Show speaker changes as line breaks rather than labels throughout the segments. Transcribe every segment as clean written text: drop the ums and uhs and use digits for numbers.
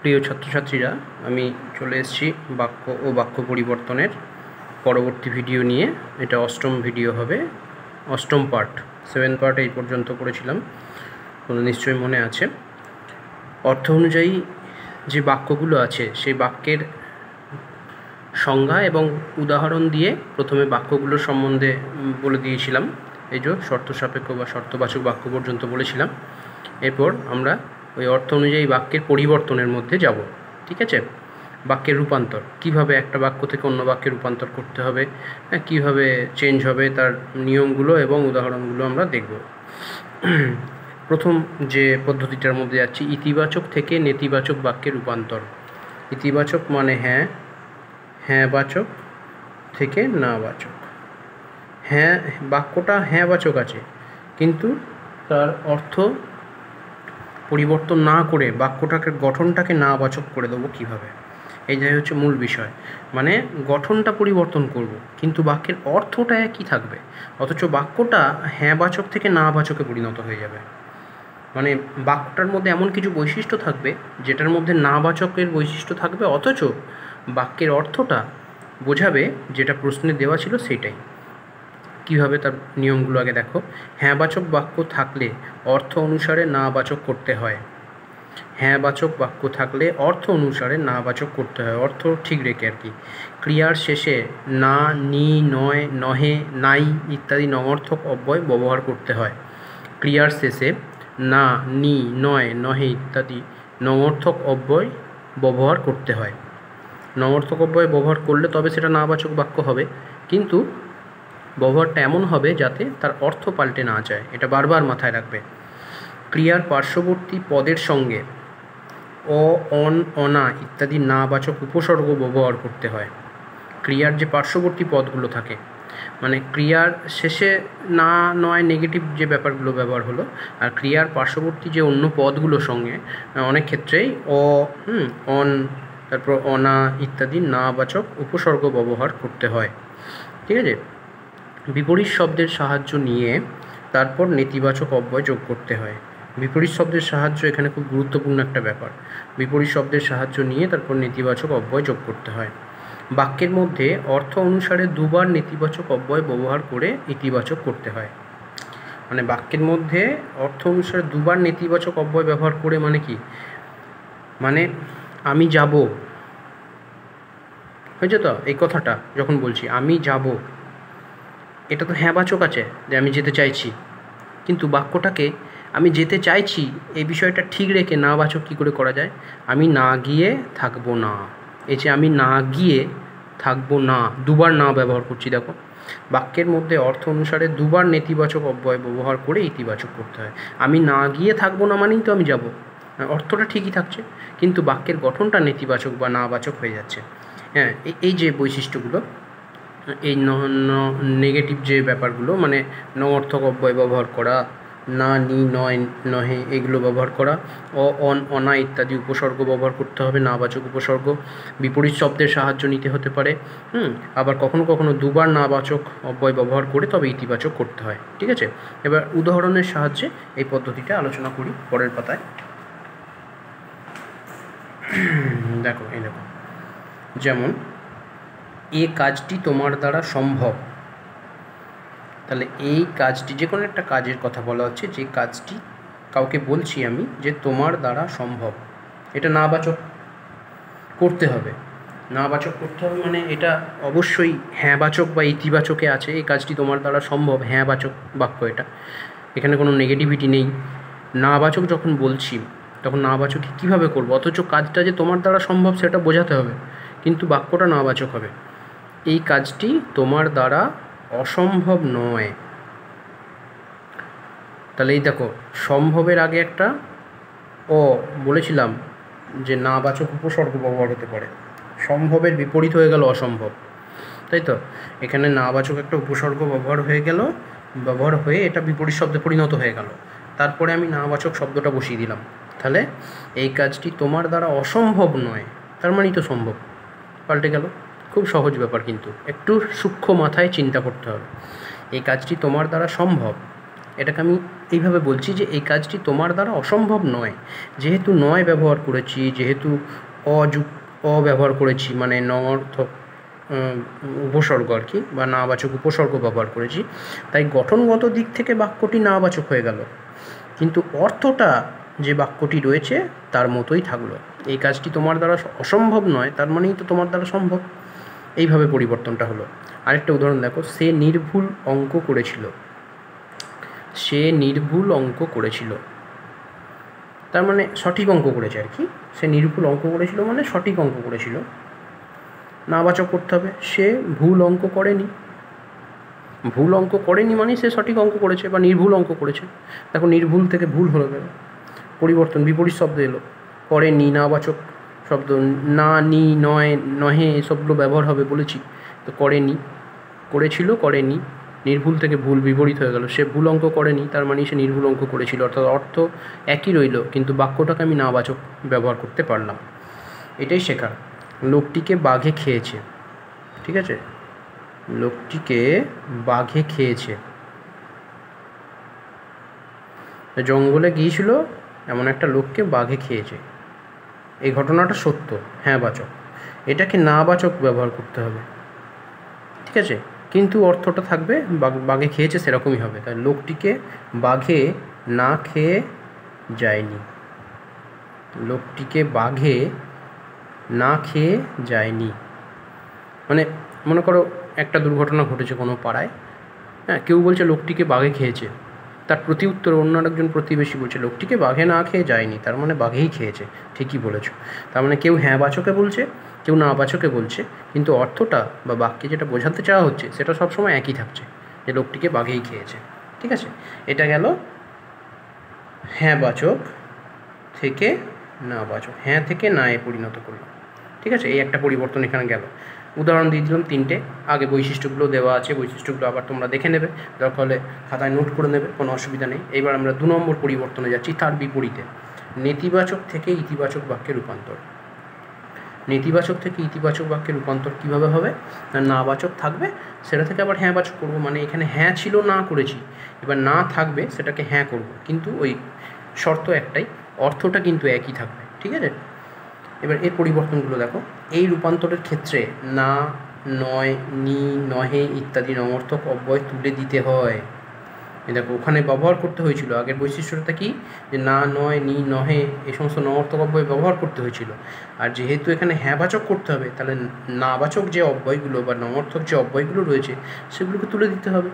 প্রিয় ছাত্রছাত্রীরা, আমি চলে এসেছি বাক্য ও বাক্য পরিবর্তনের পরবর্তী ভিডিও নিয়ে। এটা অষ্টম ভিডিও হবে, অষ্টম পার্ট। 7 পার্ট এই পর্যন্ত করেছিলাম, নিশ্চয়ই মনে আছে। অর্থ অনুযায়ী যে বাক্যগুলো আছে সেই বাক্যের সংজ্ঞা এবং উদাহরণ দিয়ে প্রথমে বাক্যগুলোর সম্বন্ধে বলে দিয়েছিলাম। এই যে শর্ত সাপেক্ষ বা শর্তবাচক বাক্য পর্যন্ত বলেছিলাম। এরপর আমরা ওই অর্থ অনুযায়ী বাক্যের পরিবর্তনের মধ্যে যাব। ঠিক আছে? বাক্যের রূপান্তর, কিভাবে একটা বাক্য থেকে অন্য বাক্যে রূপান্তর করতে হবে, কিভাবে চেঞ্জ হবে, তার নিয়মগুলো এবং উদাহরণগুলো আমরা দেখব। প্রথম যে পদ্ধতিটার মধ্যে যাচ্ছি, ইতিবাচক থেকে নেতিবাচক বাক্যে রূপান্তর। ইতিবাচক মানে হ্যাঁ, হ্যাঁবাচক থেকে নাবাচক। হ্যাঁ, বাক্যটা হ্যাঁবাচক আছে, কিন্তু তার অর্থ পরিবর্তন না করে বাক্যটাকে গঠনটাকে নাবাচক করে দেবো কীভাবে, এই যে হচ্ছে মূল বিষয়। মানে গঠনটা পরিবর্তন করব, কিন্তু বাক্যের অর্থটা একই থাকবে, অথচ বাক্যটা হ্যাঁবাচক থেকে নাবাচকে পরিণত হয়ে যাবে। মানে বাক্যটার মধ্যে এমন কিছু বৈশিষ্ট্য থাকবে যেটার মধ্যে নাবাচকের বৈশিষ্ট্য থাকবে, অথচ বাক্যের অর্থটা বোঝাবে যেটা প্রশ্নে দেওয়া ছিল সেইটাই। কীভাবে, তার নিয়মগুলো আগে দেখো। হ্যাঁবাচক বাক্য থাকলে অর্থ অনুসারে নাবাচক করতে হয়। হ্যাঁবাচক বাক্য থাকলে অর্থ অনুসারে নাবাচক করতে হয়, অর্থ ঠিক রেখে আর কি। ক্রিয়ার শেষে না, নি, নয়, নহে, নাই ইত্যাদি নমর্থক অব্যয় ব্যবহার করতে হয়। ক্রিয়ার শেষে না, নি, নয়, নহে ইত্যাদি নমর্থক অব্যয় ব্যবহার করতে হয়। নমর্থক অব্যয় ব্যবহার করলে তবে সেটা নাবাচক বাক্য হবে, কিন্তু ব্যবহারটা এমন হবে যাতে তার অর্থ পাল্টে না যায়, এটা বারবার মাথায় রাখবে। ক্রিয়ার পার্শ্ববর্তী পদের সঙ্গে অ, অন, অনা ইত্যাদি নাবাচক উপসর্গ ব্যবহার করতে হয়। ক্রিয়ার যে পার্শ্ববর্তী পদগুলো থাকে, মানে ক্রিয়ার শেষে না, নয়, নেগেটিভ যে ব্যাপারগুলো ব্যবহার হলো, আর ক্রিয়ার পার্শ্ববর্তী যে অন্য পদগুলোর সঙ্গে অনেক ক্ষেত্রেই অ, অন, তারপর অনা ইত্যাদি নাবাচক উপসর্গ ব্যবহার করতে হয়। ঠিক আছে? বিপরীত শব্দের সাহায্য নিয়ে তারপর নেতিবাচক অব্যয় যোগ করতে হয়। বিপরীত শব্দের সাহায্য এখানে খুব গুরুত্বপূর্ণ একটা ব্যাপার। বিপরীত শব্দের সাহায্য নিয়ে তারপর নেতিবাচক অব্যয় যোগ করতে হয়। বাক্যের মধ্যে অর্থ অনুসারে দুবার নেতিবাচক অব্যয় ব্যবহার করে ইতিবাচক করতে হয়। মানে বাক্যের মধ্যে অর্থ অনুসারে দুবার নেতিবাচক অব্যয় ব্যবহার করে মানে কি, মানে আমি যাব, হয়েছে তো? এই কথাটা যখন বলছি আমি যাব, এটা তো হ্যাঁবাচক আছে যে আমি যেতে চাইছি, কিন্তু বাক্যটাকে আমি যেতে চাইছি এই বিষয়টা ঠিক রেখে নাবাচক কী করে করা যায়? আমি না গিয়ে থাকবো না। এই যে আমি না গিয়ে থাকবো না, দুবার না ব্যবহার করছি। দেখো, বাক্যের মধ্যে অর্থ অনুসারে দুবার নেতিবাচক অব্যয় ব্যবহার করে ইতিবাচক করতে হয়। আমি না গিয়ে থাকবো না মানেই তো আমি যাব, অর্থটা ঠিকই থাকছে, কিন্তু বাক্যের গঠনটা নেতিবাচক বা নাবাচক হয়ে যাচ্ছে। হ্যাঁ, এই যে বৈশিষ্ট্যগুলো, এই নেগেটিভ যে ব্যাপারগুলো, মানে নঅর্থক অব্যয় ব্যবহার করা, না, নি, নয়, নহে এগুলো ব্যবহার করা, অ, অন, অনা ইত্যাদি উপসর্গ ব্যবহার করতে হবে, নাবাচক উপসর্গ। বিপরীত শব্দের সাহায্য নিতে হতে পারে। আবার কখনো কখনো দুবার নাবাচক অব্যয় ব্যবহার করে তবে ইতিবাচক করতে হয়। ঠিক আছে? এবার উদাহরণের সাহায্যে এই পদ্ধতিটা আলোচনা করি পরের পাতায়। দেখো, এই দেখো, যেমন এ কাজটি তোমার দ্বারা সম্ভব। তাহলে এই কাজটি, যে কোনো একটা কাজের কথা বলা হচ্ছে, যে কাজটি কাউকে বলছি আমি যে তোমার দ্বারা সম্ভব, এটা নাবাচক করতে হবে। নাবাচক করতে হবে মানে এটা অবশ্যই হ্যাঁবাচক বা ইতিবাচকে আছে। এই কাজটি তোমার দ্বারা সম্ভব, হ্যাঁবাচক বাক্য এটা, এখানে কোনো নেগেটিভিটি নেই। নাবাচক যখন বলছি তখন নাবাচক কীভাবে করবো, অথচ কাজটা যে তোমার দ্বারা সম্ভব সেটা বোঝাতে হবে, কিন্তু বাক্যটা নাবাচক হবে। এই কাজটি তোমার দ্বারা অসম্ভব নয়। তাহলে এই দেখো, সম্ভবের আগে একটা অ বলেছিলাম যে নাবাচক উপসর্গ ব্যবহার হতে পারে, সম্ভবের বিপরীত হয়ে গেল অসম্ভব, তাই তো? এখানে নাবাচক একটা উপসর্গ ব্যবহার হয়ে এটা বিপরীত শব্দে পরিণত হয়ে গেল, তারপরে আমি নাবাচক শব্দটা বসিয়ে দিলাম। তাহলে এই কাজটি তোমার দ্বারা অসম্ভব নয়, তার মানেই তো সম্ভব, পাল্টে গেল। খুব সহজ ব্যাপার, কিন্তু একটু সূক্ষ্ম মাথায় চিন্তা করতে হবে। এই কাজটি তোমার দ্বারা সম্ভব, এটাকে আমি এইভাবে বলছি যে এই কাজটি তোমার দ্বারা অসম্ভব নয়। যেহেতু নয় ব্যবহার করেছি, যেহেতু ব্যবহার করেছি, মানে নঅর্থক উপসর্গ আর কি, বা নাবাচক উপসর্গ ব্যবহার করেছি, তাই গঠনগত দিক থেকে বাক্যটি নাবাচক হয়ে গেল, কিন্তু অর্থটা যে বাক্যটি রয়েছে তার মতোই থাকলো। এই কাজটি তোমার দ্বারা অসম্ভব নয়, তার মানেই তো তোমার দ্বারা সম্ভব। এইভাবে পরিবর্তনটা হলো। আরেকটা উদাহরণ দেখো, সে নির্ভুল অঙ্ক করেছিল। সে নির্ভুল অঙ্ক করেছিল, তার মানে সঠিক অঙ্ক করেছে আর কি। সে নির্ভুল অঙ্ক করেছিল মানে সঠিক অঙ্ক করেছিল। নাবাচক করতে হবে, সে ভুল অঙ্ক করেনি। ভুল অঙ্ক করেনি মানে সে সঠিক অঙ্ক করেছে বা নির্ভুল অঙ্ক করেছে। দেখো, নির্ভুল থেকে ভুল হলো গেল, পরিবর্তন, বিপরীত শব্দ এলো। করেনি নাবাচক শব্দ, না, নি, নয়, নহে এসবগুলো ব্যবহার হবে বলেছি। তো করেনি, করেছিল, করেনি, নির্ভুল থেকে ভুল, বিপরীত হয়ে গেল। সে ভুল অঙ্ক করেনি, তার মানে সে নির্ভুল অঙ্ক করেছিল, অর্থাৎ অর্থ একই রইল, কিন্তু বাক্যটাকে আমি নাবাচক ব্যবহার করতে পারলাম। এটাই শেখার। লোকটিকে বাঘে খেয়েছে, ঠিক আছে, লোকটিকে বাঘে খেয়েছে। জঙ্গলে গিয়েছিল, এমন একটা লোককে বাঘে খেয়েছে। এই ঘটনাটা সত্য, হ্যাঁ বাচক। এটাকে নাবাচক ব্যবহার করতে হবে, ঠিক আছে, কিন্তু অর্থটা থাকবে বাঘে খেয়েছে সেরকমই হবে। তাই লোকটিকে বাঘে না খেয়ে যায়নি, লোকটিকে বাঘে না খেয়ে যায়নি। মানে মনে করো একটা দুর্ঘটনা ঘটেছে কোনো পাড়ায়, হ্যাঁ, কেউ বলছে লোকটিকে বাঘে খেয়েছে, তার প্রতি উত্তরে অন্য একজন প্রতিবেশী বলছে লোকটিকে বাঘে না খেয়ে যায়নি, তার মানে বাঘেই খেয়েছে। ঠিকই বলেছ। তার মানে কেউ হ্যাঁ বাচকে বলছে, কেউ না বাচকে বলছে, কিন্তু অর্থটা বা বাক্যে যেটা বোঝাতে চাওয়া হচ্ছে সেটা সবসময় একই থাকছে, যে লোকটিকে বাঘেই খেয়েছে। ঠিক আছে, এটা গেল হ্যাঁ বাচক থেকে না বাচক, হ্যাঁ থেকে না এ পরিণত করলাম। ঠিক আছে, এই একটা পরিবর্তন এখানে গেল। উদাহরণ দিয়ে দিলাম 3টে। আগে বৈশিষ্ট্যগুলো দেওয়া আছে, বৈশিষ্ট্যগুলো আবার তোমরা দেখে নেবে, দরকার হলে খাতায় নোট করে নেবে, কোনো অসুবিধা নেই। এবার আমরা 2 নম্বর পরিবর্তনে যাচ্ছি, তার বিপরীতে। নেতিবাচক থেকে ইতিবাচক বাক্যে রূপান্তর। নেতিবাচক থেকে ইতিবাচক বাক্যে রূপান্তর কীভাবে হবে? নাবাচক থাকবে, সেটা থেকে আবার হ্যাঁ বাচক করবো। মানে এখানে হ্যাঁ ছিল, না করেছি, এবার না থাকবে, সেটাকে হ্যাঁ করব, কিন্তু ওই শর্ত একটাই, অর্থটা কিন্তু একই থাকবে। ঠিক আছে, এবার এর পরিবর্তনগুলো দেখো। এই রূপান্তরের ক্ষেত্রে না, নয়, নি, নহে ইত্যাদি নমর্থক অব্যয় তুলে দিতে হয়। দেখো, ওখানে ব্যবহার করতে হয়েছিল, আগের বৈশিষ্ট্যটা কি, যে না, নয়, নি, নহে এই সমস্ত নমর্থক অব্যয় ব্যবহার করতে হয়েছিল। আর যেহেতু এখানে হ্যাঁবাচক করতে হবে, তাহলে নাবাচক যে অব্যয়গুলো বা নমর্থক যে অব্যয়গুলো রয়েছে সেগুলোকে তুলে দিতে হবে,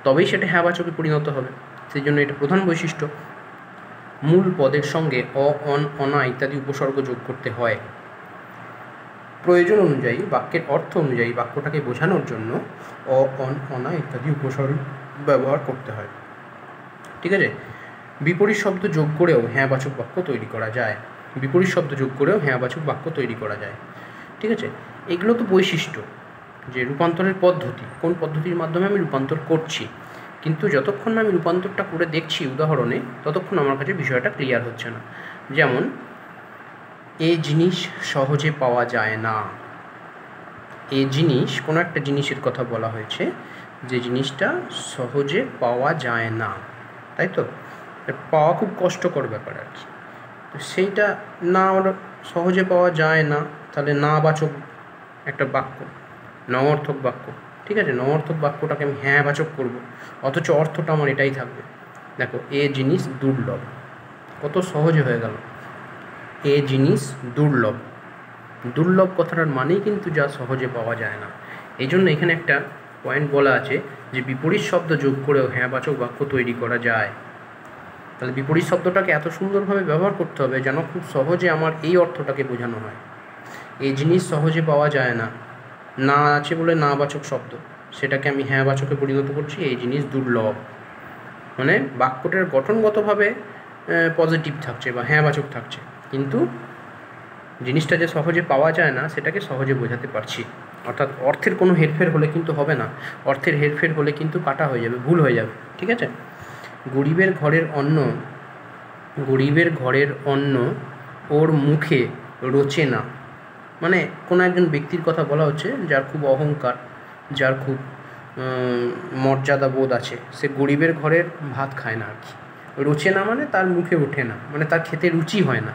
তবেই সেটা হ্যাঁবাচকে পরিণত হবে। সেই জন্য এটা প্রধান বৈশিষ্ট্য। মূল পদের সঙ্গে অ, অন, অনা ইত্যাদি উপসর্গ যোগ করতে হয়। প্রয়োজন অনুযায়ী, বাক্যের অর্থ অনুযায়ী বাক্যটাকে বোঝানোর জন্য অ, অন, অনা ইত্যাদি উপসর্গ ব্যবহার করতে হয়। ঠিক আছে, বিপরীত শব্দ যোগ করেও হ্যাঁবাচক বাক্য তৈরি করা যায়। বিপরীত শব্দ যোগ করেও হ্যাঁবাচক বাক্য তৈরি করা যায়। ঠিক আছে, এগুলো তো বৈশিষ্ট্য, যে রূপান্তরের পদ্ধতি, কোন পদ্ধতির মাধ্যমে আমি রূপান্তর করছি। কিন্তু যতক্ষণ না আমি রূপান্তরটা করে দেখছি উদাহরণে, ততক্ষণ আমার কাছে বিষয়টা ক্লিয়ার হচ্ছে না। যেমন, এ জিনিস সহজে পাওয়া যায় না। এ জিনিস, কোনো একটা জিনিসের কথা বলা হয়েছে, যে জিনিসটা সহজে পাওয়া যায় না, তাই তো? পাওয়া খুব কষ্টকর ব্যাপার আর কি। তো সেইটা না, আমরা সহজে পাওয়া যায় না, তাহলে নাবাচক একটা বাক্য, নঅর্থক বাক্য। ঠিক আছে, নঅর্থক বাক্যটাকে আমি হ্যাঁ বাচক করব, অথচ অর্থটা আমার এটাই থাকবে। দেখো, এ জিনিস দুর্লভ, কত সহজে হয়ে গেল। এ জিনিস দুর্লভ, দুর্লভ কথাটার মানেই কিন্তু যা সহজে পাওয়া যায় না। এই জন্য এখানে একটা পয়েন্ট বলা আছে যে বিপরীত শব্দ যোগ করেও হ্যাঁবাচক বাক্য তৈরি করা যায়। তাহলে বিপরীত শব্দটাকে এত সুন্দরভাবে ব্যবহার করতে হবে যেন খুব সহজে আমার এই অর্থটাকে বোঝানো হয়। এই জিনিস সহজে পাওয়া যায় না, না আছে বলে নাবাচক শব্দ, সেটাকে আমি হ্যাঁবাচকে পরিণত করছি, এই জিনিস দুর্লভ। মানে বাক্যটার গঠনগতভাবে পজিটিভ থাকছে বা হ্যাঁবাচক থাকছে, কিন্তু জিনিসটা যে সহজে পাওয়া যায় না সেটাকে সহজে বোঝাতে পারছি। অর্থাৎ অর্থের কোনো হেরফের হলে কিন্তু হবে না, অর্থের হেরফের হলে কিন্তু কাটা হয়ে যাবে, ভুল হয়ে যাবে। ঠিক আছে, গরিবের ঘরের অন্ন ওর মুখে রোচে না। মানে কোনো একজন ব্যক্তির কথা বলা হচ্ছে যার খুব অহংকার, যার খুব মর্যাদা বোধ আছে, সে গরিবের ঘরের ভাত খায় না আর কি। রোচে না মানে তার মুখে ওঠে না, মানে তার খেতে রুচি হয় না,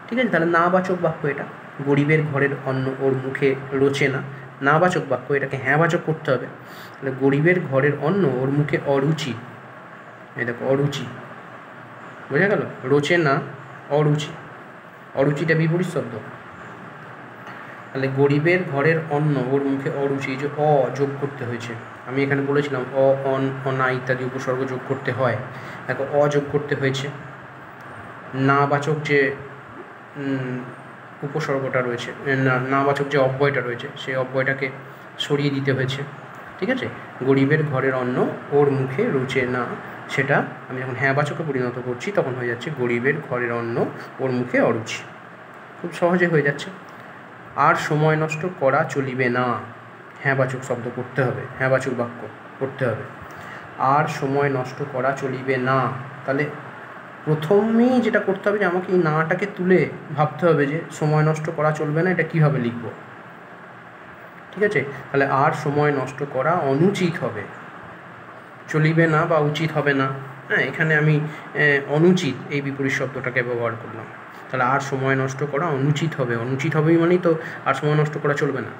ঠিক আছে। তাহলে নাবাচক বাক্য এটা, গরিবের ঘরের অন্ন ওর মুখে রোচে না, নাবাচক বাক্য, এটাকে হ্যাঁবাচক করতে হবে। তাহলে গরিবের ঘরের অন্ন ওর মুখে অরুচি, এই দেখো অরুচি, বোঝা গেল? রোচে না, অরুচি, অরুচিটা বিপরীত শব্দ। তাহলে গরিবের ঘরের অন্ন ওর মুখে অরুচি, এই যে অ যোগ করতে হয়েছে, আমি এখানে বলেছিলাম অ, অন, অনা ইত্যাদি উপসর্গ যোগ করতে হয়, দেখো অ যোগ করতে হয়েছে। নাবাচক যে উপসর্গটা রয়েছে, নাবাচক যে অব্যয়টা রয়েছে, সেই অব্যয়টাকে সরিয়ে দিতে হয়েছে, ঠিক আছে। গরিবের ঘরের অন্ন ওর মুখে রুচে না, সেটা আমি যখন হ্যাঁবাচকে পরিণত করছি তখন হয়ে যাচ্ছে গরিবের ঘরের অন্ন ওর মুখে অরুচি, খুব সহজে হয়ে যাচ্ছে। আর সময় নষ্ট করা চলিবে না, হ্যাঁবাচক শব্দ করতে হবে, হ্যাঁবাচক বাক্য করতে হবে। আর সময় নষ্ট করা চলিবে না, তাহলে প্রথমেই যেটা করতে হবে যে আমাকে এই নাটাকে তুলে ভাবতে হবে যে সময় নষ্ট করা চলবে না, এটা কীভাবে লিখব, ঠিক আছে। তাহলে আর সময় নষ্ট করা অনুচিত হবে, চলিবে না বা উচিত হবে না, হ্যাঁ, এখানে আমি অনুচিত এই বিপরীত শব্দটাকে ব্যবহার করলাম। তাহলে আর সময় নষ্ট করা অনুচিত হবে, অনুচিত হবেই মানেই তো আর সময় নষ্ট করা চলবে না,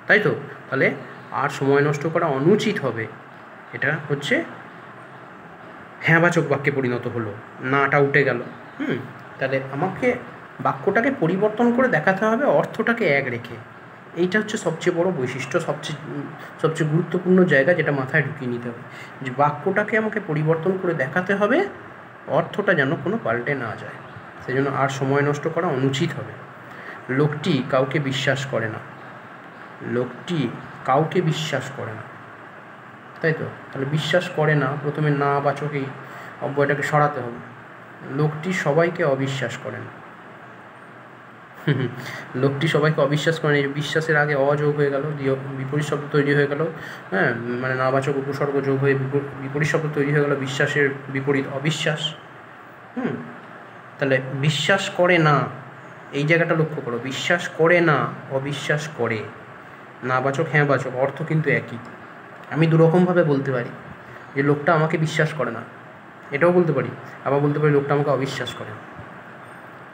তাই তো। তাহলে আর সময় নষ্ট করা অনুচিত হবে, এটা হচ্ছে হ্যাঁবাচক বাক্যে পরিণত হলো, নাটা উঠে গেল। তাহলে আমাকে বাক্যটাকে পরিবর্তন করে দেখাতে হবে অর্থটাকে এক রেখে, এইটা হচ্ছে সবচেয়ে বড় বৈশিষ্ট্য, সবচেয়ে গুরুত্বপূর্ণ জায়গা, যেটা মাথায় ঢুকিয়ে নিতে হবে, যে বাক্যটাকে আমাকে পরিবর্তন করে দেখাতে হবে, অর্থটা যেন কোনো পাল্টে না যায়। সেই জন্য আর সময় নষ্ট করা অনুচিত হবে। লোকটি কাউকে বিশ্বাস করে না, লোকটি কাউকে বিশ্বাস করে না, তাই তো। তাহলে বিশ্বাস করে না, প্রথমে না বাচক এই অব্যয়টাকে সরাতে হবে। লোকটি সবাইকে অবিশ্বাস করে না, লোকটি সবাইকে অবিশ্বাস করে না, বিশ্বাসের আগে অযোগ হয়ে গেল, বিপরীত শব্দ তৈরি হয়ে গেল, হ্যাঁ, মানে নাবাচক উপসর্গ যোগ হয়ে বিপরীত শব্দ তৈরি হয়ে গেল, বিশ্বাসের বিপরীত অবিশ্বাস। তাহলে বিশ্বাস করে না, এই জায়গাটা লক্ষ্য করো, বিশ্বাস করে না, অবিশ্বাস করে, নাবাচক হ্যাঁবাচক, অর্থ কিন্তু একই। আমি দুরকমভাবে বলতে পারি যে লোকটা আমাকে বিশ্বাস করে না, এটাও বলতে পারি, আবার বলতে পারি লোকটা আমাকে অবিশ্বাস করে,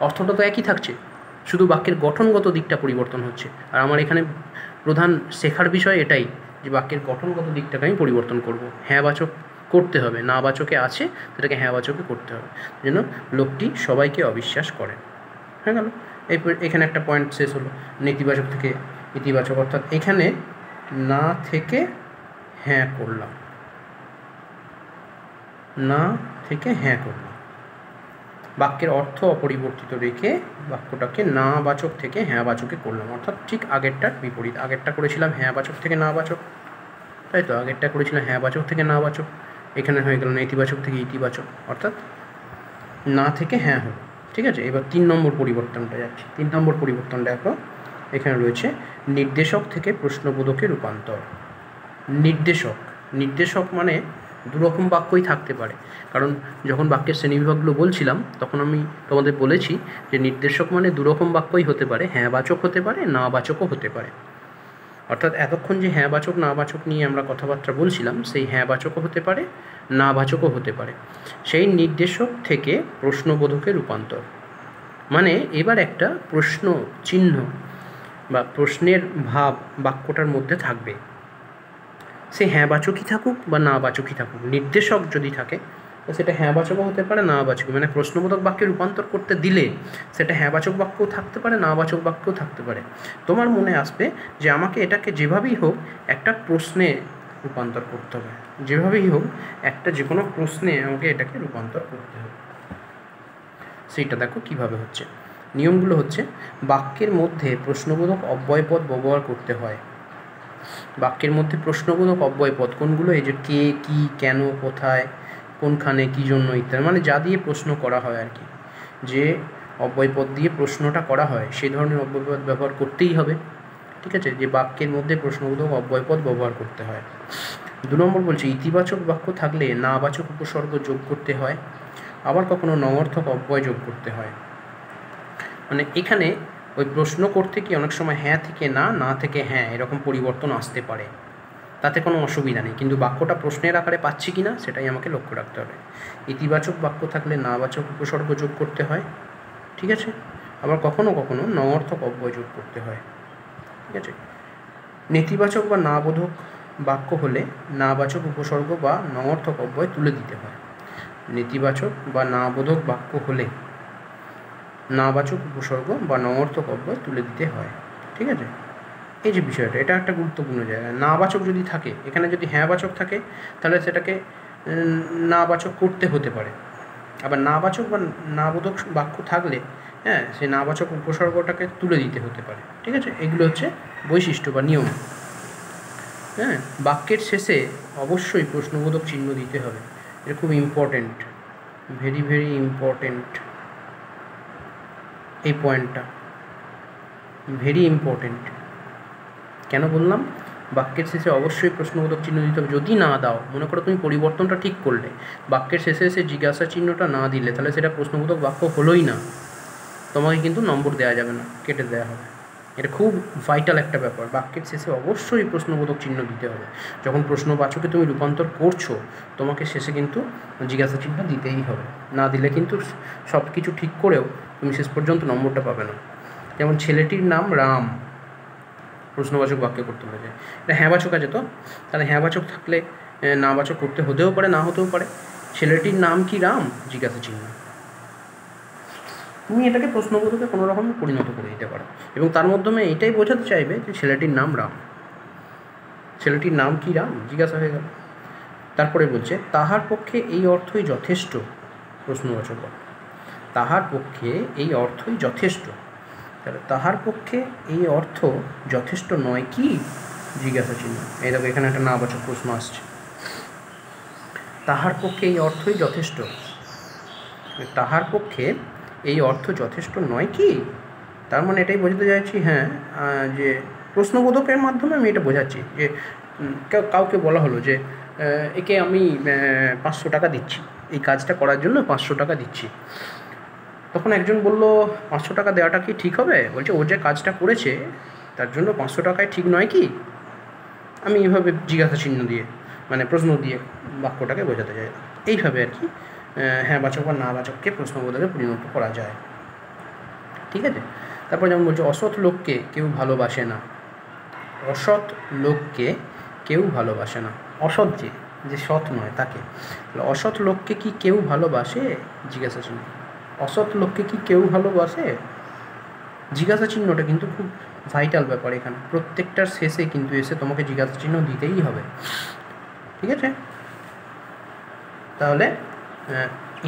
অর্থটা তো একই থাকছে, শুধু বাক্যের গঠনগত দিকটা পরিবর্তন হচ্ছে। আর আমার এখানে প্রধান শেখার বিষয় এটাই, যে বাক্যের গঠনগত দিকটাকে আমি পরিবর্তন করব, হ্যাঁবাচক করতে হবে, নাবাচকে আছে সেটাকে হ্যাঁবাচকে করতে হবে, যেন লোকটি সবাইকে অবিশ্বাস করে। হয়ে গেল, এখানে একটা পয়েন্ট শেষ হলো, নেতিবাচক থেকে ইতিবাচক, অর্থাৎ এখানে না থেকে হ্যাঁ করলাম, না থেকে হ্যাঁ করলাম, বাক্যের অর্থ অপরিবর্তিত রেখে বাক্যটাকে না বাচক থেকে হ্যাঁ বাচকে করলাম, অর্থাৎ ঠিক আগেরটার বিপরীত। আগেরটা করেছিলাম হ্যাঁ বাচক থেকে না বাচক, তাই তো, আগেরটা করেছিলাম হ্যাঁ বাচক থেকে না বাচক, এখানে হয়ে গেল নেতিবাচক থেকে ইতিবাচক, অর্থাৎ না থেকে হ্যাঁ হলো, ঠিক আছে। এবার 3 নম্বর পরিবর্তনটা যাচ্ছে। 3 নম্বর পরিবর্তনটা দেখো, এখানে রয়েছে নির্দেশক থেকে প্রশ্নবোধকে রূপান্তর। নির্দেশক, নির্দেশক মানে দুরকম বাক্যই থাকতে পারে, কারণ যখন বাক্যের শ্রেণীবিভাগগুলো বলছিলাম তখন আমি তোমাদের বলেছি যে নির্দেশক মানে দুরকম বাক্যই হতে পারে, হ্যাঁবাচক হতে পারে, না বাচকও হতে পারে। অর্থাৎ এতক্ষণ যে হ্যাঁবাচক না বাচক নিয়ে আমরা কথাবার্তা বলছিলাম, সেই হ্যাঁবাচকও হতে পারে, না বাচকও হতে পারে। সেই নির্দেশক থেকে প্রশ্নবোধকে রূপান্তর মানে এবার একটা প্রশ্ন চিহ্ন বা প্রশ্নের ভাব বাক্যটার মধ্যে থাকবে, সে হ্যাঁবাচকই থাকুক বা না বাচকই থাকুক। নির্দেশক যদি থাকে তো সেটা হ্যাঁবাচকও হতে পারে, না বাচক, মানে প্রশ্নবোধক বাক্যে রূপান্তর করতে দিলে সেটা হ্যাঁবাচক বাক্যও থাকতে পারে, না বাচক বাক্যও থাকতে পারে। তোমার মনে আসবে যে আমাকে এটাকে যেভাবেই হোক একটা প্রশ্নে রূপান্তর করতে হবে, যেভাবেই হোক একটা যে কোনো প্রশ্নে আমাকে এটাকে রূপান্তর করতে হবে। সেইটা দেখো কিভাবে হচ্ছে। নিয়মগুলো হচ্ছে, বাক্যের মধ্যে প্রশ্নবোধক অব্যয়পদ ব্যবহার করতে হয়। বাক্যের মধ্যে প্রশ্নবোধক অব্যয়পদ কোনগুলো? এই যে কে, কি, কেন, কোথায়, কোনখানে, কী জন্য ইত্যাদি, মানে যা দিয়ে প্রশ্ন করা হয় আর কি, যে অব্যয়পদ দিয়ে প্রশ্নটা করা হয় সেই ধরনের অব্যয়পদ ব্যবহার করতেই হবে, ঠিক আছে। যে বাক্যের মধ্যে প্রশ্নবোধক অব্যয়পদ ব্যবহার করতে হয়। 2 নম্বর বলছে, ইতিবাচক বাক্য থাকলে নাবাচক উপসর্গ যোগ করতে হয়, আবার কখনো নঅর্থক অব্যয় যোগ করতে হয়। মানে এখানে ওই প্রশ্ন করতে কি অনেক সময় হ্যাঁ থেকে না, না থেকে হ্যাঁ, এরকম পরিবর্তন আসতে পারে। তাতে কোনো অসুবিধা নেই, কিন্তু বাক্যটা প্রশ্নের আকারে পাচ্ছি কি না সেটাই আমাকে লক্ষ্য রাখতে হবে। ইতিবাচক বাক্য থাকলে নাবাচক উপসর্গ যোগ করতে হয়, ঠিক আছে। আবার কখনো কখনো নঅর্থক অব্যয় যোগ করতে হয়, ঠিক আছে। নেতিবাচক বা নাবোধক বাক্য হলে নাবাচক উপসর্গ বা নঅর্থক অব্যয় তুলে দিতে হয়। নেতিবাচক বা নাবোধক বাক্য হলে নাবাচক উপসর্গ বা নঅর্থক অব্যয় তুলে দিতে হয়, ঠিক আছে। এই যে বিষয়টা, এটা একটা গুরুত্বপূর্ণ জায়গা। নাবাচক যদি থাকে, এখানে যদি হ্যাঁবাচক থাকে তাহলে সেটাকে নাবাচক করতে হতে পারে। আবার নাবাচক বা নাবোধক বাক্য থাকলে হ্যাঁ সেই নাবাচক উপসর্গটাকে তুলে দিতে হতে পারে, ঠিক আছে। এগুলো হচ্ছে বৈশিষ্ট্য বা নিয়ম। হ্যাঁ, বাক্যের শেষে অবশ্যই প্রশ্নবোধক চিহ্ন দিতে হবে, এটা খুব ইম্পর্টেন্ট, ভেরি ভেরি ইম্পর্টেন্ট। এই পয়েন্টটা ভেরি ইম্পর্টেন্ট। কেন বললাম? বাক্যের শেষে অবশ্যই প্রশ্নবোধক চিহ্ন দিতে হবে। যদি না দাও, মনে করো তুমি পরিবর্তনটা ঠিক করলে, বাক্যের শেষে এসে জিজ্ঞাসা চিহ্নটা না দিলে, তাহলে সেটা প্রশ্নবোধক বাক্য হলোই না, তোমাকে কিন্তু নম্বর দেওয়া যাবে না, কেটে দেওয়া হবে। এটা খুব ভাইটাল একটা ব্যাপার। বাক্যের শেষে অবশ্যই প্রশ্নবোধক চিহ্ন দিতে হবে। যখন প্রশ্নবাচকে তুমি রূপান্তর করছো, তোমাকে শেষে কিন্তু জিজ্ঞাসা চিহ্ন দিতেই হবে। না দিলে কিন্তু সব কিছু ঠিক করেও তুমি শেষ পর্যন্ত নম্বরটা পাবে না। যেমন ছেলেটির নাম রাম, প্রশ্নবাচক বাক্য করতে হয়েছে, এটা হ্যাঁবাচক আছে তো, তাহলে হ্যাঁবাচক থাকলে নাবাচক করতে হতেও পারে, না হতেও পারে। ছেলেটির নাম কি রাম? জিজ্ঞাসা চিহ্ন। তুমি এটাকে প্রশ্নবোধকে কোনো রকম পরিণত করে দিতে পারো এবং তার মাধ্যমে এটাই বোঝাতে চাইবে যে ছেলেটির নাম রাম। ছেলেটির নাম কি রাম? জিজ্ঞাসা হয়ে গেল। তারপরে বলছে তাহার পক্ষে এই অর্থই যথেষ্ট, প্রশ্নবাচক। তাহার পক্ষে এই অর্থই যথেষ্ট, তাহলে তাহার পক্ষে এই অর্থ যথেষ্ট নয় কি? জিজ্ঞাসা চিহ্ন। এই দেখো এখানে একটা নাবাচক প্রশ্ন আসছে। তাহার পক্ষে এই অর্থই যথেষ্ট, তাহার পক্ষে এই অর্থ যথেষ্ট নয় কি? তার মানে এটাই বোঝাতে চাইছি হ্যাঁ যে প্রশ্নবোধকের মাধ্যমে আমি এটা বোঝাচ্ছি যে কাউকে বলা হলো যে একে আমি 500 টাকা দিচ্ছি, এই কাজটা করার জন্য 500 টাকা দিচ্ছি। তখন একজন বলল 500 টাকা দেওয়াটা কি ঠিক হবে? বলছে ও যে কাজটা করেছে তার জন্য 500 টাকায় ঠিক নয় কি? আমি এইভাবে জিজ্ঞাসা চিহ্ন দিয়ে মানে প্রশ্ন দিয়ে বাক্যটাকে বোঝাতে চাই। এইভাবে আর কি হ্যাঁবাচক বা নাবাচককে প্রশ্নবোধকে পরিণত করা যায়, ঠিক আছে। তারপর যেমন বলছে অসৎ লোককে কেউ ভালোবাসে না, অসৎ লোককে কেউ ভালোবাসে না। অসৎ যে সৎ নয় তাকে, অসৎ লোককে কি কেউ ভালোবাসে? জিজ্ঞাসা চিহ্ন। অসৎ লোককে কি কেউ ভালোবাসে? জিজ্ঞাসা চিহ্নটা কিন্তু খুব ভাইটাল ব্যাপার। এখানে প্রত্যেকটার শেষে কিন্তু এসে তোমাকে জিজ্ঞাসা চিহ্ন দিতেই হবে, ঠিক আছে। তাহলে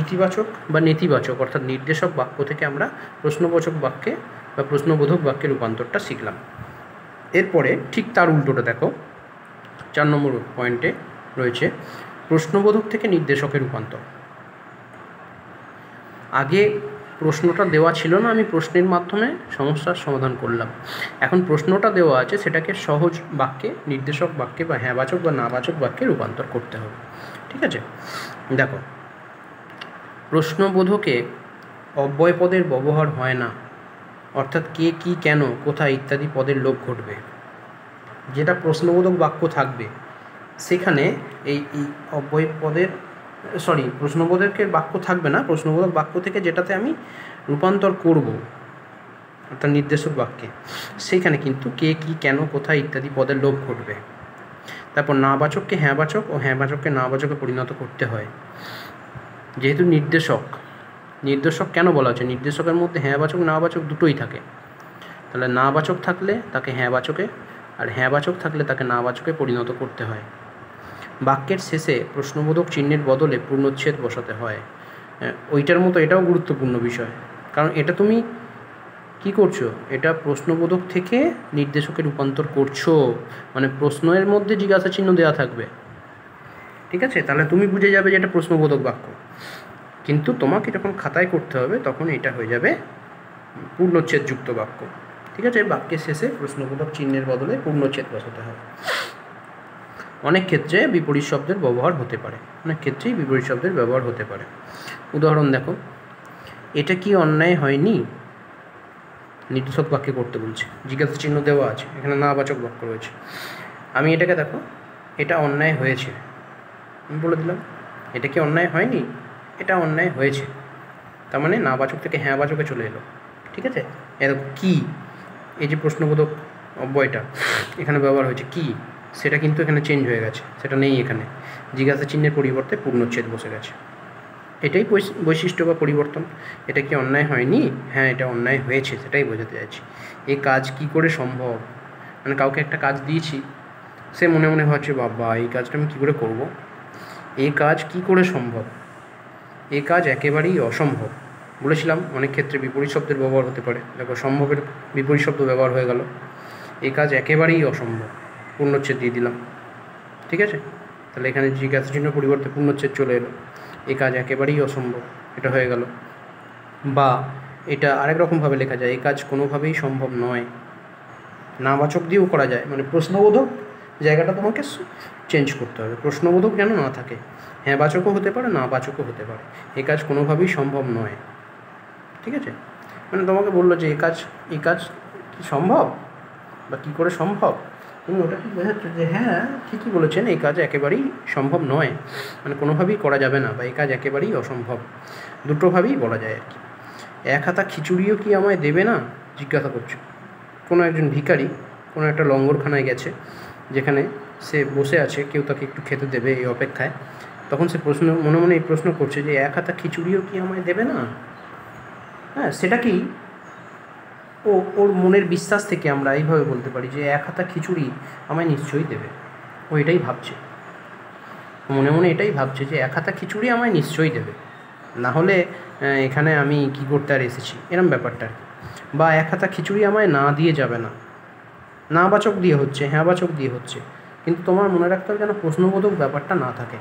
ইতিবাচক বা নেতিবাচক অর্থাৎ নির্দেশক বাক্য থেকে আমরা প্রশ্নবোধক বাক্যে বা প্রশ্নবোধক বাক্যে রূপান্তরটা শিখলাম। এরপরে ঠিক তার উল্টোটা দেখো, 4 নম্বর পয়েন্টে রয়েছে প্রশ্নবোধক থেকে নির্দেশকের রূপান্তর। আগে প্রশ্নটা দেওয়া ছিল না, আমি প্রশ্নের মাধ্যমে সমস্যার সমাধান করলাম। এখন প্রশ্নটা দেওয়া আছে, সেটাকে সহজ বাক্যে, নির্দেশক বাক্যে বা হ্যাঁবাচক বা নাবাচক বাক্যে রূপান্তর করতে হবে, ঠিক আছে। দেখো প্রশ্নবোধকে অব্যয় পদের ব্যবহার হয় না, অর্থাৎ কে, কি, কেন, কোথায় ইত্যাদি পদের লোপ ঘটবে। যেটা প্রশ্নবোধক বাক্য থাকবে সেখানে এই অব্যয় পদের প্রশ্নবোধকের বাক্য থাকবে না। প্রশ্নবোধক বাক্য থেকে যেটাতে আমি রূপান্তর করব অর্থাৎ নির্দেশক বাক্যে, সেখানে কিন্তু কে, কি, কেন, কোথায় ইত্যাদি পদের লোপ ঘটবে। তারপর নাবাচককে হ্যাঁবাচক ও হ্যাঁবাচককে নাবাচকে পরিণত করতে হয়। যেহেতু নির্দেশক কেন বলা হচ্ছে? নির্দেশকের মধ্যে হ্যাঁবাচক নাবাচক দুটোই থাকে, তাহলে নাবাচক থাকলে তাকে হ্যাঁবাচকে আর হ্যাঁবাচক থাকলে তাকে নাবাচকে পরিণত করতে হয়। বাক্যের শেষে প্রশ্নবোধক চিহ্নের বদলে পূর্ণচ্ছেদ বসাতে হয়। ওইটার মতো এটাও গুরুত্বপূর্ণ বিষয়, কারণ এটা তুমি কি করছো, এটা প্রশ্নবোধক থেকে নির্দেশকে রূপান্তর করছো, মানে প্রশ্নের মধ্যে জিজ্ঞাসা চিহ্ন দেওয়া থাকবে, ঠিক আছে। তাহলে তুমি বুঝে যাবে যে এটা প্রশ্নবোধক বাক্য, কিন্তু তোমাকে যখন খাতায় করতে হবে তখন এটা হয়ে যাবে পূর্ণচ্ছেদযুক্ত বাক্য, ঠিক আছে। বাক্যের শেষে প্রশ্নবোধক চিহ্নের বদলে পূর্ণচ্ছেদ বসাতে হবে। অনেক ক্ষেত্রে বিপরীত শব্দের ব্যবহার হতে পারে, উদাহরণ দেখো, এটা কি অন্যায় হয়নি? নির্দেশক বাক্যে করতে বলছে, জিজ্ঞাসা চিহ্ন দেওয়া আছে, এখানে নাবাচক বাক্য রয়েছে। আমি এটাকে দেখো এটা অন্যায় হয়েছে, আমি বলে দিলাম। এটা কি অন্যায় হয়নি? এটা অন্যায় হয়েছে। তার মানে নাবাচক থেকে হ্যাঁ বাচকে চলে এলো। ঠিক আছে, এরকম কি, এই যে প্রশ্নবোধক অব্যয়টা এখানে ব্যবহার হয়েছে কি, সেটা কিন্তু এখানে চেঞ্জ হয়ে গেছে, সেটা নেই এখানে। জিজ্ঞাসা চিহ্নের পরিবর্তে পূর্ণচ্ছেদ বসে গেছে। এটাই বৈশিষ্ট্য বা পরিবর্তন। এটা কি অন্যায় হয়নি? হ্যাঁ, এটা অন্যায় হয়েছে, সেটাই বোঝাতে চাইছি। এই কাজ কি করে সম্ভব, মানে কাউকে একটা কাজ দিয়েছি, সে মনে মনে ভাবছে বাবা এই কাজটা আমি কী করে করব, এই কাজ কি করে সম্ভব, এই কাজ একেবারেই অসম্ভব। বলেছিলাম অনেক ক্ষেত্রে বিপরীত শব্দের ব্যবহার হতে পারে। দেখো সম্ভবের বিপরীত শব্দ ব্যবহার হয়ে গেল, এই কাজ একেবারেই অসম্ভব, পূর্ণচ্ছেদ দিয়ে দিলাম। ঠিক আছে, তাহলে এখানে জিজ্ঞাসা চিহ্ন পরিবর্তে পূর্ণচ্ছেদ চলে এলো, এই কাজ একেবারেই অসম্ভব, এটা হয়ে গেল। বা এটা আরেক রকমভাবে লেখা যায়, এই কাজ কোনোভাবেই সম্ভব নয়, নাবাচক দিয়েও করা যায়, মানে প্রশ্নবোধক জায়গাটা তোমাকে চেঞ্জ করতে হবে, প্রশ্নবোধক যেন না থাকে, হ্যাঁ বাচকও হতে পারে না বাচকও হতে পারে, এই কাজ কোনোভাবেই সম্ভব নয়। ঠিক আছে, মানে তোমাকে বললো যে এই কাজ কি সম্ভব বা কী করে সম্ভব, তুমি ওটা কি বোঝাচ্ছ যে হ্যাঁ ঠিকই বলেছেন, এই কাজ একেবারেই সম্ভব নয়, মানে কোনোভাবেই করা যাবে না, বা এই কাজ একেবারেই অসম্ভব, দুটোভাবেই বলা যায় আর কি। এক হাতা খিচুড়িও কি আমায় দেবে না, জিজ্ঞাসা করছো। কোনো একজন ভিখারি কোনো একটা লঙ্গরখানায় গেছে, যেখানে সে বসে আছে, কেউ তাকে একটু খেতে দেবে এই অপেক্ষায়, তখন সে মনে মনে এই প্রশ্ন করছে যে এক হাতা খিচুড়িও কি আমায় দেবে না। হ্যাঁ, সেটা কি ওর মনের বিশ্বাস থেকে আমরা এইভাবে বলতে পারি যে এক হাতা খিচুড়ি আমায় নিশ্চয়ই দেবে। ও এটাই ভাবছে, মনে মনে এটাই ভাবছে যে এক হাতা খিচুড়ি আমায় নিশ্চয়ই দেবে, না হলে এখানে আমি কী করতে আর এসেছি, এরম ব্যাপারটা আর কি। বা এক হাতা খিচুড়ি আমায় না দিয়ে যাবে না, না বাচক দিয়ে হচ্ছে, হ্যাঁ বাচক দিয়ে হচ্ছে, কিন্তু তোমার মনে রাখতে হবে যেন প্রশ্নবোধক ব্যাপারটা না থাকে,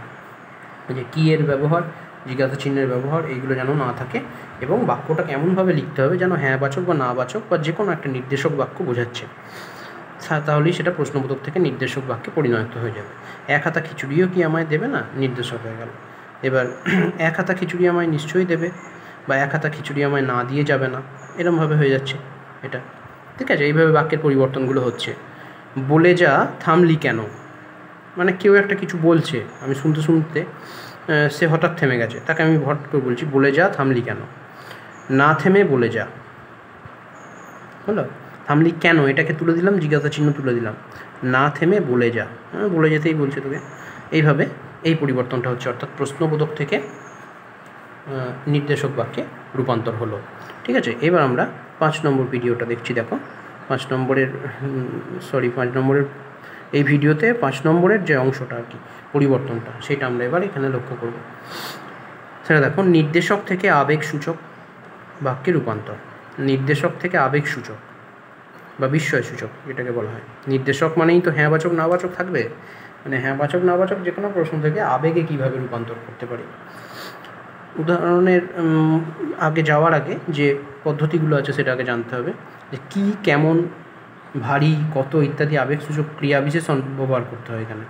যে কী এর ব্যবহার, জিজ্ঞাসা চিহ্নের ব্যবহার, এইগুলো যেন না থাকে, এবং বাক্যটা কেমনভাবে লিখতে হবে যেন হ্যাঁ বাচক বা না বাচক বা যে কোনো একটা নির্দেশক বাক্য বোঝাচ্ছে, তাহলেই সেটা প্রশ্নবোধক থেকে নির্দেশক বাক্যে পরিণত হয়ে যাবে। এক হাতা খিচুড়িও কি আমায় দেবে না, নির্দেশক হয়ে গেল। এবার এক হাতা খিচুড়ি আমায় নিশ্চয়ই দেবে, বা এক হাতা খিচুড়ি আমায় না দিয়ে যাবে না, এরমভাবে হয়ে যাচ্ছে এটা। ঠিক আছে, এইভাবে বাক্যের পরিবর্তনগুলো হচ্ছে। বলে যা থামলি কেন, মানে কেউ একটা কিছু বলছে, আমি শুনতে শুনতে সে হঠাৎ থেমে গেছে, তাকে আমি হঠাৎ করে বলছি বলে যা থামলি কেন, না থেমে বলে যা, হলো থামলি কেন, এটাকে তুলে দিলাম, জিজ্ঞাসা চিহ্ন তুলে দিলাম, না থেমে বলে যা, বলে যেতেই বলছে তোকে, এইভাবে এই পরিবর্তনটা হচ্ছে, অর্থাৎ প্রশ্নবোধক থেকে নির্দেশক বাক্যে রূপান্তর হলো। ঠিক আছে, এবার আমরা 5 নম্বর ভিডিওটা দেখছি। দেখো 5 নম্বরের এই ভিডিওতে 5 নম্বরের যে অংশটা আর কি, পরিবর্তনটা, সেটা আমরা এবার এখানে লক্ষ্য করব। সেটা দেখো, নির্দেশক থেকে আবেগসূচক বাক্যে রূপান্তর। নির্দেশক থেকে আবেগসূচক বা বিস্ময়সূচক যেটাকে বলা হয়। নির্দেশক মানেই তো হ্যাঁ বাচক না বাচক থাকবে, মানে হ্যাঁ বাচক না বাচক যে কোনো প্রশ্ন থেকে আবেগে কীভাবে রূপান্তর করতে পারি। উদাহরণের আগে যাওয়ার আগে যে পদ্ধতিগুলো আছে সেটা আগে জানতে হবে, যে কী, কেমন, ভারী, কত ইত্যাদি আবেগসূচক ক্রিয়া বিশেষণ ব্যবহার করতে হয়। এখানে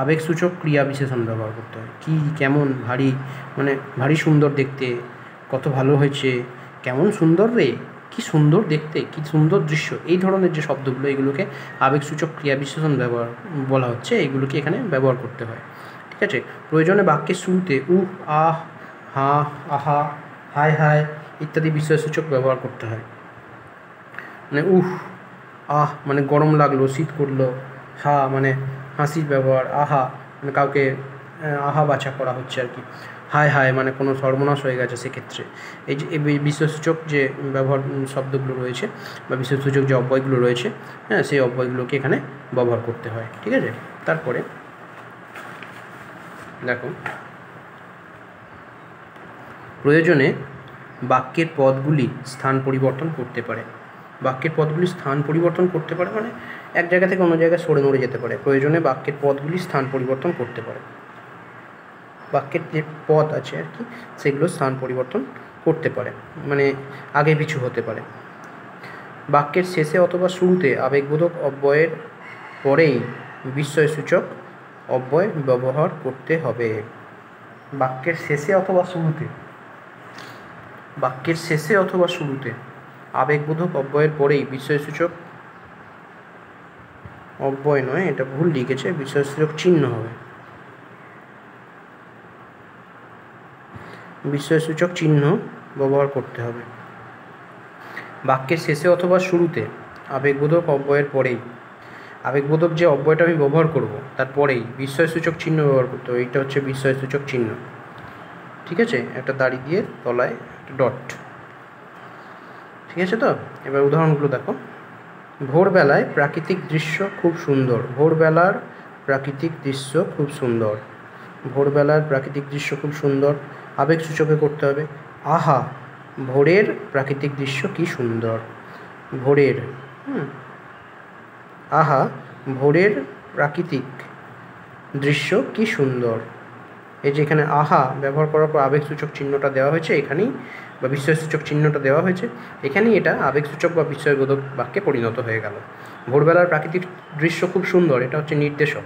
আবেগসূচক ক্রিয়া বিশেষণ ব্যবহার করতে হয়। কী, কেমন, ভারী, মানে ভারী সুন্দর দেখতে, কত ভালো হয়েছে, কেমন সুন্দর রে, কী সুন্দর দেখতে, কী সুন্দর দৃশ্য, এই ধরনের যে শব্দগুলো, এগুলোকে আবেগসূচক ক্রিয়া বিশেষণ বলা হচ্ছে, এইগুলোকে এখানে ব্যবহার করতে হয়। ঠিক আছে, প্রয়োজনে বাক্যের শুরুতে উহ, আহ, হা, আহা, হায় হায় ইত্যাদি বিস্ময়সূচক ব্যবহার করতে হয়। মানে উহ, আহ মানে গরম লাগলো, শীত করলো, হা মানে হাসির ব্যবহার, আহা মানে কাউকে আহা বাছা করা হচ্ছে আর কি, হায় হায় মানে কোনো সর্বনাশ হয়ে গেছে সেক্ষেত্রে। এই যে বিশ্বসূচক যে ব্যবহার শব্দগুলো রয়েছে বা বিশ্বসূচক যে অব্যয়গুলো রয়েছে, হ্যাঁ, সেই অব্যয়গুলোকে এখানে ব্যবহার করতে হয়। ঠিক আছে, তারপরে দেখো, প্রয়োজনে বাক্যের পদগুলি স্থান পরিবর্তন করতে পারে। বাক্যের পদগুলি স্থান পরিবর্তন করতে পারে মানে এক জায়গা থেকে অন্য জায়গায় সরে নড়ে যেতে পারে। প্রয়োজনে বাক্যের পদগুলি স্থান পরিবর্তন করতে পারে, বাক্যের যে পদ আছে আর কি, সেগুলো স্থান পরিবর্তন করতে পারে, মানে আগে পিছু হতে পারে। বাক্যের শেষে অথবা শুরুতে আবেগবোধক অব্যয়ের পরেই বিস্ময়সূচক অব্যয় ব্যবহার করতে হবে। বাক্যের শেষে অথবা শুরুতে, বাক্যের শেষে অথবা শুরুতে আবেগবোধক অব্যয়ের পরেই বিস্ময়সূচক অব্যয় নয়, এটা ভুল লিখেছে, বিস্ময়সূচক চিহ্ন হবে। বিস্ময়সূচক চিহ্ন ব্যবহার করতে হবে বাক্যের শেষে অথবা শুরুতে, আবেগবোধক অব্যয়ের পরেই। আবেগবোধক যে অব্যয়টা আমি ব্যবহার করব তারপরেই বিস্ময়সূচক চিহ্ন ব্যবহার করতে হবে। এইটা হচ্ছে বিস্ময়সূচক চিহ্ন, ঠিক আছে? একটা দাড়ি দিয়ে তলায় একটা ডট, ঠিক আছে তো? এবার উদাহরণগুলো দেখো। ভোরবেলায় প্রাকৃতিক দৃশ্য খুব সুন্দর। ভোরবেলার প্রাকৃতিক দৃশ্য খুব সুন্দর। ভোরবেলার প্রাকৃতিক দৃশ্য খুব সুন্দর আবেগসূচকে করতে হবে। আহা, ভোরের প্রাকৃতিক দৃশ্য কি সুন্দর। ভোরের, আহা, ভোরের প্রাকৃতিক দৃশ্য কি সুন্দর। এই যে এখানে আহা ব্যবহার করার পর আবেগসূচক চিহ্নটা দেওয়া হয়েছে এখানেই, বা বিস্ময়সূচক চিহ্নটা দেওয়া হয়েছে এখানেই, এটা আবেগসূচক বা বিস্ময়বোধক বাক্যে পরিণত হয়ে গেল। ভোরবেলার প্রাকৃতিক দৃশ্য খুব সুন্দর, এটা হচ্ছে নির্দেশক।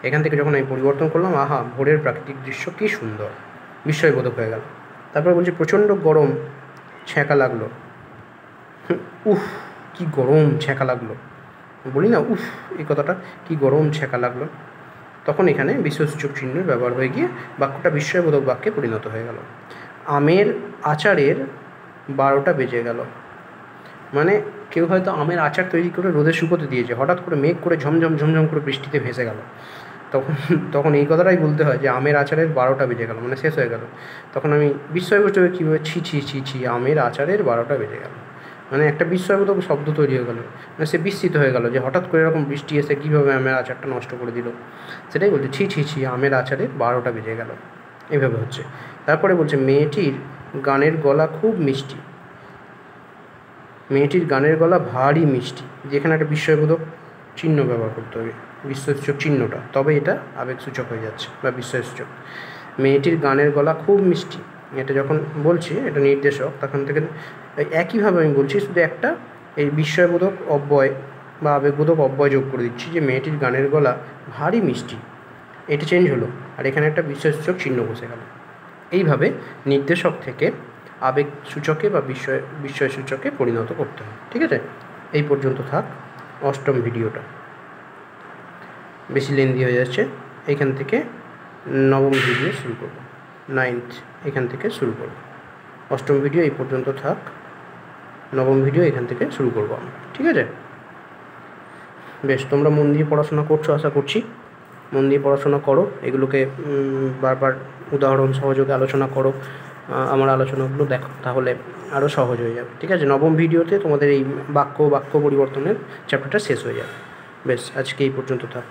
এখান থেকে যখন আমি পরিবর্তন করলাম, আহা, ভোরের প্রাকৃতিক দৃশ্য কি সুন্দর, বিস্ময়বোধক হয়ে গেল। তারপরে বলছি প্রচণ্ড গরম, ছ্যাঁকা লাগলো। উফ, কি গরম ছ্যাঁকা লাগলো, বলি না উফ, এই কথাটা, কি গরম ছ্যাঁকা লাগলো। তখন এখানে বিস্ময়সূচক চিহ্নের ব্যবহার হয়ে গিয়ে বাক্যটা বিস্ময়বোধক বাক্যে পরিণত হয়ে গেল। আমের আচারের 12টা বেজে গেল। মানে কেউ হয়তো আমের আচার তৈরি করে রোদে শুকোতে দিয়েছে, হঠাৎ করে মেঘ করে ঝমঝম করে বৃষ্টিতে ভেসে গেল। তখন এই কথাটাই বলতে হয় যে আমের আচারের 12টা বেজে গেল, মানে শেষ হয়ে গেল। তখন আমি বিস্ময়বোধক কীভাবে, ছি, আমের আচারের 12টা বেজে গেল, মানে একটা বিস্ময়বোধক শব্দ তৈরি হয়ে গেল। মানে সে বিস্মিত হয়ে গেল যে হঠাৎ করে এরকম বৃষ্টি এসে কীভাবে আমের আচারটা নষ্ট করে দিল। সেটাই বলছে, ছি, আমের আচারের 12টা বেজে গেল, এইভাবে হচ্ছে। তারপরে বলছে মেয়েটির গানের গলা খুব মিষ্টি। মেয়েটির গানের গলা ভারী মিষ্টি, যেখানে একটা বিস্ময়বোধক চিহ্ন ব্যবহার করতে হবে, বিস্ময়সূচক চিহ্নটা, তবে এটা আবেগসূচক হয়ে যাচ্ছে বা বিস্ময়সূচক। মেয়েটির গানের গলা খুব মিষ্টি, এটা যখন বলছি এটা নির্দেশক, তখন থেকে একইভাবে আমি বলছি, শুধু একটা এই বিস্ময়বোধক অব্যয় বা আবেগবোধক অব্যয় যোগ করে দিচ্ছি যে মেয়েটির গানের গলা ভারী মিষ্টি, এটা চেঞ্জ হলো, আর এখানে একটা বিস্ময়সূচক চিহ্ন বসে গেল। এইভাবে নির্দেশক থেকে আবেগসূচকে বা বিস্ময়সূচকে পরিণত করতে হয়, ঠিক আছে? এই পর্যন্ত থাক অষ্টম ভিডিওটা, বেশি লেন্দি হয়ে যাচ্ছে। এইখান থেকে নবম ভিডিও শুরু করব, 9th এখান থেকে শুরু করব। অষ্টম ভিডিও এই পর্যন্ত থাক, নবম ভিডিও এখান থেকে শুরু করব আমরা, ঠিক আছে? বেশ, তোমরা মন দিয়ে পড়াশোনা করছো আশা করছি, মন দিয়ে পড়াশোনা করো, এগুলোকে বারবার উদাহরণ সহযোগে আলোচনা করো, আমার আলোচনাগুলো দেখো, তাহলে আরও সহজ হয়ে যাবে, ঠিক আছে? নবম ভিডিওতে তোমাদের এই বাক্য পরিবর্তনের চ্যাপ্টারটা শেষ হয়ে যাবে। বেশ, আজকে এই পর্যন্ত থাক।